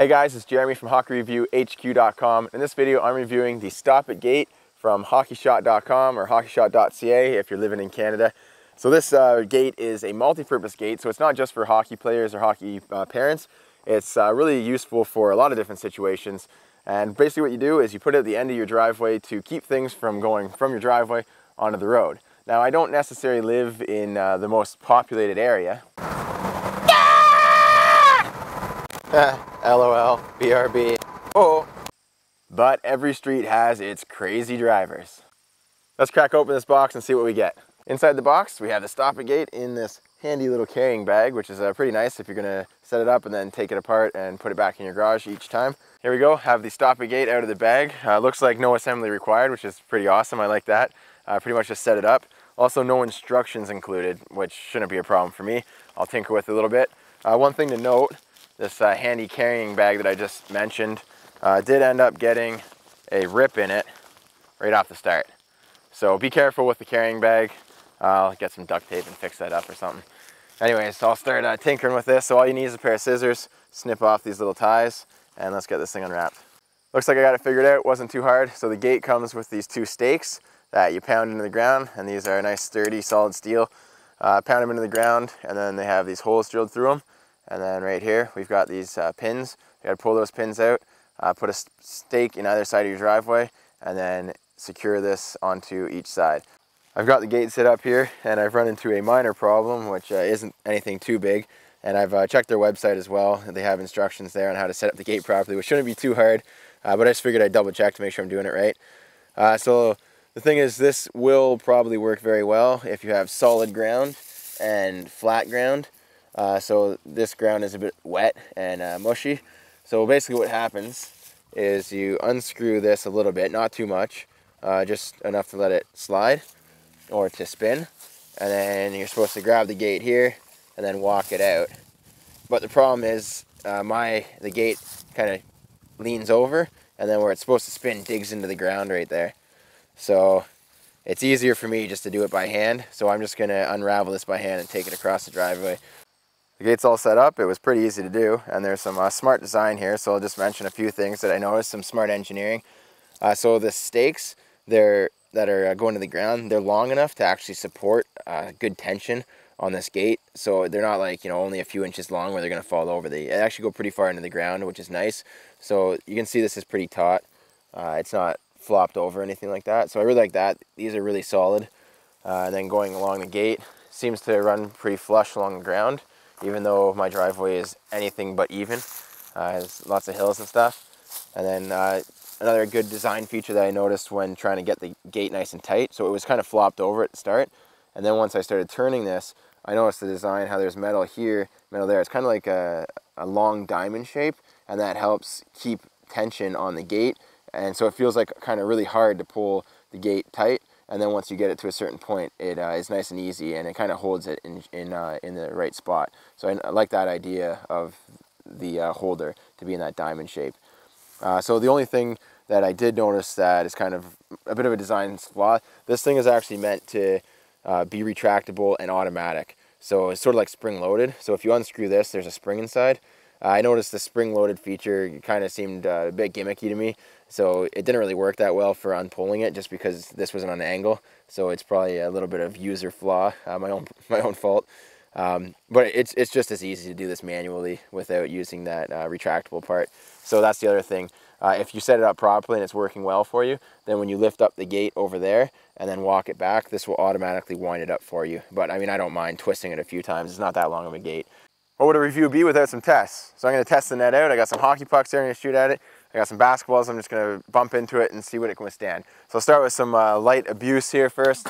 Hey guys, it's Jeremy from HockeyReviewHQ.com. In this video, I'm reviewing the Stop It gate from HockeyShot.com or HockeyShot.ca if you're living in Canada. So this gate is a multi-purpose gate, so it's not just for hockey players or hockey parents. It's really useful for a lot of different situations. And basically what you do is you put it at the end of your driveway to keep things from going from your driveway onto the road. Now, I don't necessarily live in the most populated area. LOL, BRB. Oh. But every street has its crazy drivers. Let's crack open this box and see what we get. Inside the box, we have the Stop It gate in this handy little carrying bag, which is pretty nice if you're gonna set it up and then take it apart and put it back in your garage each time. Here we go, have the Stop It gate out of the bag. Looks like no assembly required, which is pretty awesome. I like that. Pretty much just set it up. Also, no instructions included, which shouldn't be a problem for me. I'll tinker with it a little bit. One thing to note, this handy carrying bag that I just mentioned did end up getting a rip in it right off the start. So be careful with the carrying bag. I'll get some duct tape and fix that up or something. Anyways, so I'll start tinkering with this. So all you need is a pair of scissors, snip off these little ties, and let's get this thing unwrapped. Looks like I got it figured out. It wasn't too hard. So the gate comes with these two stakes that you pound into the ground, and these are nice, sturdy, solid steel. Pound them into the ground, and then they have these holes drilled through them. And then right here, we've got these pins. You gotta pull those pins out, put a stake in either side of your driveway, and then secure this onto each side. I've got the gate set up here, and I've run into a minor problem, which isn't anything too big. And I've checked their website as well. They have instructions there on how to set up the gate properly, which shouldn't be too hard, but I just figured I'd double check to make sure I'm doing it right. So the thing is, this will probably work very well if you have solid ground and flat ground. So this ground is a bit wet and mushy. So basically what happens is you unscrew this a little bit, not too much, just enough to let it slide or to spin. And then you're supposed to grab the gate here and then walk it out. But the problem is the gate kind of leans over, and then where it's supposed to spin digs into the ground right there. So it's easier for me just to do it by hand. So I'm just gonna unravel this by hand and take it across the driveway. The gate's all set up. It was pretty easy to do, and there's some smart design here, so I'll just mention a few things that I noticed, some smart engineering. So the stakes that are going to the ground, they're long enough to actually support good tension on this gate. So they're not like, only a few inches long where they're going to fall over. They actually go pretty far into the ground, which is nice. So you can see this is pretty taut. It's not flopped over or anything like that. So I really like that. These are really solid. And then going along the gate, seems to run pretty flush along the ground, even though my driveway is anything but even. Has lots of hills and stuff. And then another good design feature that I noticed when trying to get the gate nice and tight, so it was kind of flopped over at the start, and then once I started turning this, I noticed the design, how there's metal here, metal there. It's kind of like a long diamond shape, and that helps keep tension on the gate, and so it feels like kind of really hard to pull the gate tight. And then once you get it to a certain point, it is nice and easy, and it kind of holds it in the right spot. So I like that idea of the holder to be in that diamond shape. So the only thing that I did notice that is kind of a bit of a design flaw, this thing is actually meant to be retractable and automatic. So it's sort of like spring-loaded. So if you unscrew this, there's a spring inside. I noticed the spring-loaded feature kind of seemed a bit gimmicky to me, so it didn't really work that well for unpulling it, just because this was on an angle. So it's probably a little bit of user flaw, my own fault. But it's just as easy to do this manually without using that retractable part. So that's the other thing. If you set it up properly and it's working well for you, then when you lift up the gate over there and then walk it back, this will automatically wind it up for you. But I mean, I don't mind twisting it a few times. It's not that long of a gate. What would a review be without some tests? So I'm going to test the net out. I got some hockey pucks there, I'm going to shoot at it. I got some basketballs, I'm just going to bump into it and see what it can withstand. So I'll start with some light abuse here first.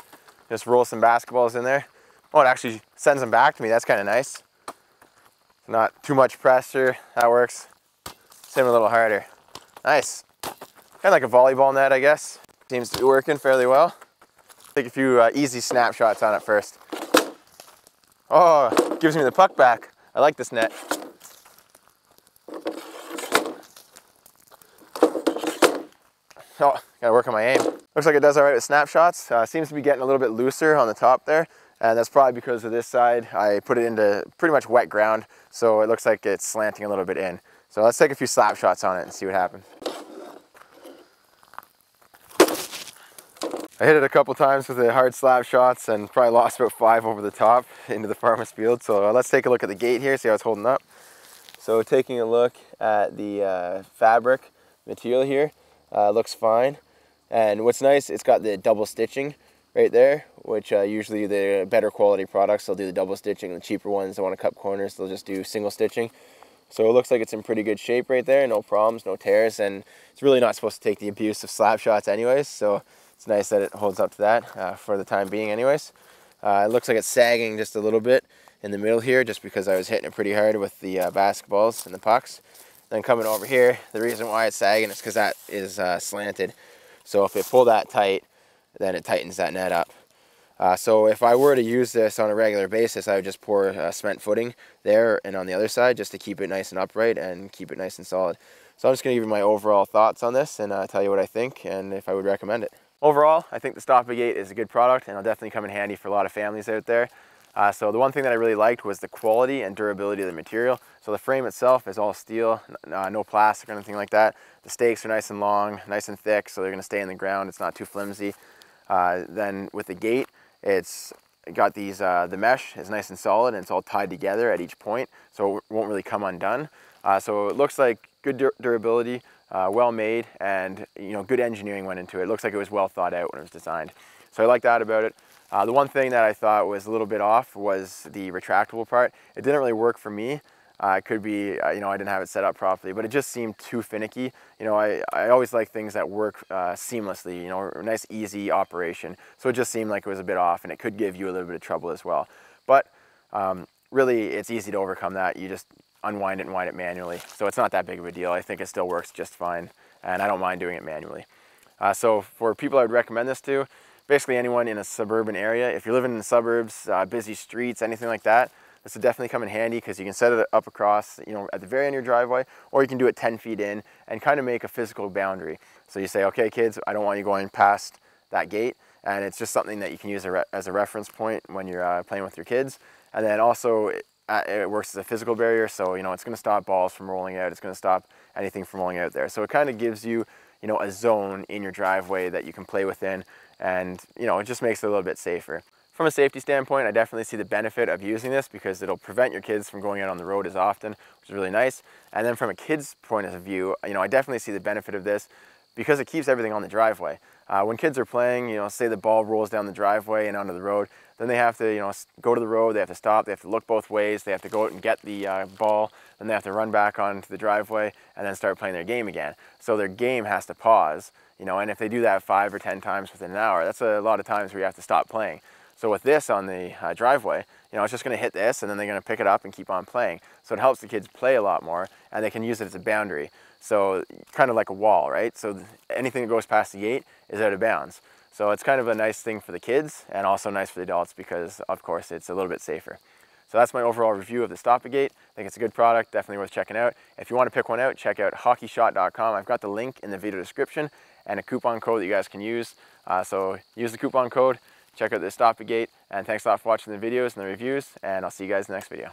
Just roll some basketballs in there. Oh, it actually sends them back to me. That's kind of nice. Not too much pressure. That works. Same a little harder. Nice. Kind of like a volleyball net, I guess. Seems to be working fairly well. Take a few easy snapshots on it first. Oh, gives me the puck back. I like this net. Oh, gotta work on my aim. Looks like it does all right with snapshots. Seems to be getting a little bit looser on the top there, and that's probably because of this side. I put it into pretty much wet ground, so it looks like it's slanting a little bit in. So let's take a few slap shots on it and see what happens. I hit it a couple times with the hard slap shots and probably lost about 5 over the top into the farmer's field. So let's take a look at the gate here, see how it's holding up. So taking a look at the fabric material here, looks fine. And what's nice, it's got the double stitching right there, which usually the better quality products, they'll do the double stitching. The cheaper ones, they want to cut corners, they'll just do single stitching. So it looks like it's in pretty good shape right there, no problems, no tears, and it's really not supposed to take the abuse of slap shots anyways, so it's nice that it holds up to that for the time being anyways. It looks like it's sagging just a little bit in the middle here, just because I was hitting it pretty hard with the basketballs and the pucks. Then coming over here, the reason why it's sagging is because that is slanted. So if they pull that tight, then it tightens that net up. So if I were to use this on a regular basis, I would just pour cement footing there and on the other side just to keep it nice and upright and keep it nice and solid. So I'm just going to give you my overall thoughts on this and tell you what I think and if I would recommend it. Overall, I think the Stop-A-Gate is a good product and it'll definitely come in handy for a lot of families out there. So the one thing that I really liked was the quality and durability of the material. So the frame itself is all steel, no plastic or anything like that. The stakes are nice and long, nice and thick, so they're going to stay in the ground. It's not too flimsy. Then with the gate, it's got these, the mesh is nice and solid and it's all tied together at each point, so it won't really come undone. So it looks like good durability, well made, and good engineering went into it. It looks like it was well thought out when it was designed. So I like that about it. The one thing that I thought was a little bit off was the retractable part. It didn't really work for me. It could be, I didn't have it set up properly, but it just seemed too finicky. I always like things that work seamlessly, a nice easy operation. So it just seemed like it was a bit off and it could give you a little bit of trouble as well. But really it's easy to overcome that. You just unwind it and wind it manually. So it's not that big of a deal. I think it still works just fine and I don't mind doing it manually. So for people I would recommend this to, basically anyone in a suburban area, if you're living in the suburbs, busy streets, anything like that, this would definitely come in handy because you can set it up across, at the very end of your driveway, or you can do it 10 feet in and kind of make a physical boundary. So you say, okay kids, I don't want you going past that gate, and it's just something that you can use as a reference point when you're playing with your kids. And then also it works as a physical barrier, so it's going to stop balls from rolling out, it's going to stop anything from rolling out there. So it kind of gives you, a zone in your driveway that you can play within, and it just makes it a little bit safer. From a safety standpoint, I definitely see the benefit of using this because it'll prevent your kids from going out on the road as often, which is really nice. And then from a kid's point of view, I definitely see the benefit of this because it keeps everything on the driveway. When kids are playing, say the ball rolls down the driveway and onto the road, then they have to, go to the road, they have to stop, they have to look both ways, they have to go out and get the ball, then they have to run back onto the driveway and then start playing their game again. So their game has to pause, and if they do that 5 or 10 times within an hour, that's a lot of times where you have to stop playing. So with this on the driveway, it's just going to hit this and then they're going to pick it up and keep on playing. So it helps the kids play a lot more and they can use it as a boundary. So kind of like a wall, right? So anything that goes past the gate is out of bounds. So it's kind of a nice thing for the kids and also nice for the adults because of course it's a little bit safer. So that's my overall review of the Stop-A-Gate. I think it's a good product, definitely worth checking out. If you want to pick one out, check out hockeyshot.com. I've got the link in the video description and a coupon code that you guys can use. So use the coupon code, check out the Stop-A-Gate, and thanks a lot for watching the videos and the reviews, and I'll see you guys in the next video.